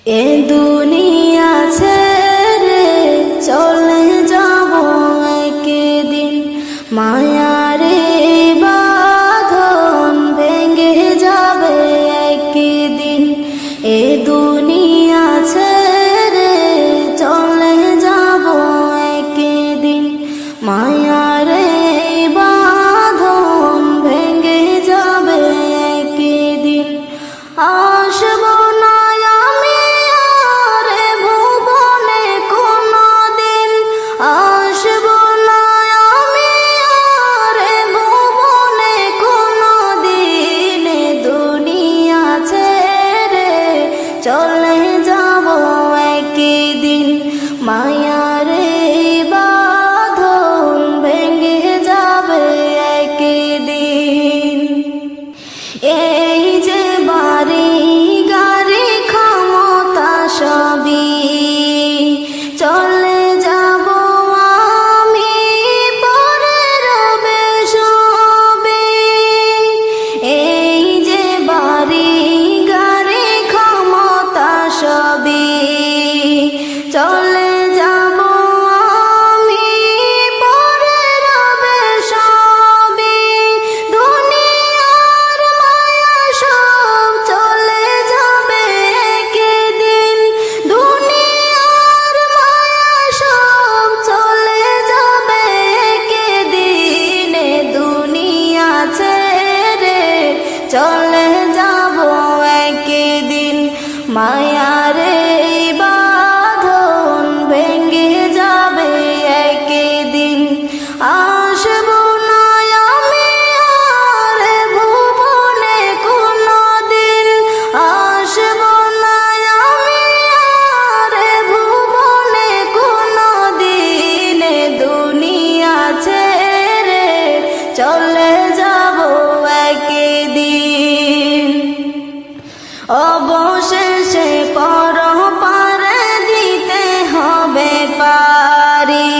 এ দুনিয়া ছেড়ে চলে যাব একদিন, মায়ারে বাঁধন ভেঙে যাবে একদিন। এ দুনিয়া ছেড়ে চলে যাব একদিন, মায়ারে বাঁধন ভেঙে যাবে একদিন। আসব না আমি আর ভুবনে কোনদিন, আসব না আমি আর ভুবনে কোনদিন। দুনিয়া ছেড়ে চলে যাব একদিন, মায়ারে বাঁধন ভেঙে যাবে একদিন। এই যে বাড়ি গাড়ি ক্ষমতা সবই চলে যাব আমি, পরে রবে সবই। এই যে বাড়ি গাড়ি ক্ষমতা সবই চলে যাব আমি, পরে রবে সবই। দুনিয়ার মায়া সব চলে যাবে একদিন, দুনিয়ার মায়া সব চলে যাবে একদিন। দুনিয়া ছেড়ে চলে যাব একদিন, মায়ারে বাঁধন ভেঙে যাবে একদিন। আসব না আমি আর ভুবনে কোনদিন, আসব না আমি আর ভুবনে কোনদিন। দুনিয়া ছেড়ে চলে যাব একদিন। অবশেষে পরপারে দিতে হবে পারি,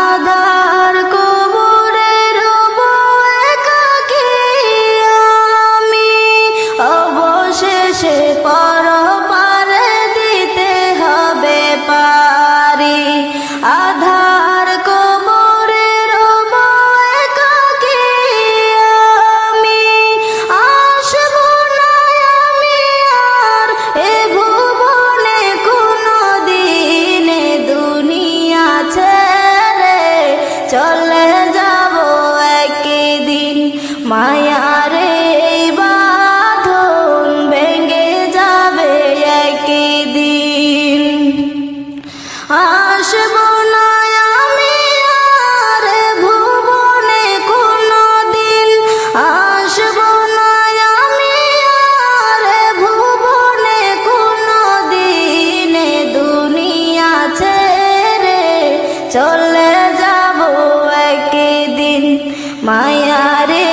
আধার কবরে রব একাকী আমি। অবশেষে পরপারে দিতে হবে পারি, আধার কবরে রব একাকী আমি। আসব না আমি আর এ ভুবনে কোনদিন, দুনিয়া ছেড়ে চলে যাব একদিন, মায়ারে বাঁধন ভেঙে যাবে একদিন। আসব না আমি আর ভুবনে কোনদিন, আসব না আমি আর ভুবনে কোনদিন। দুনিয়া ছেড়ে চলে যাব একদিন, মায়ারে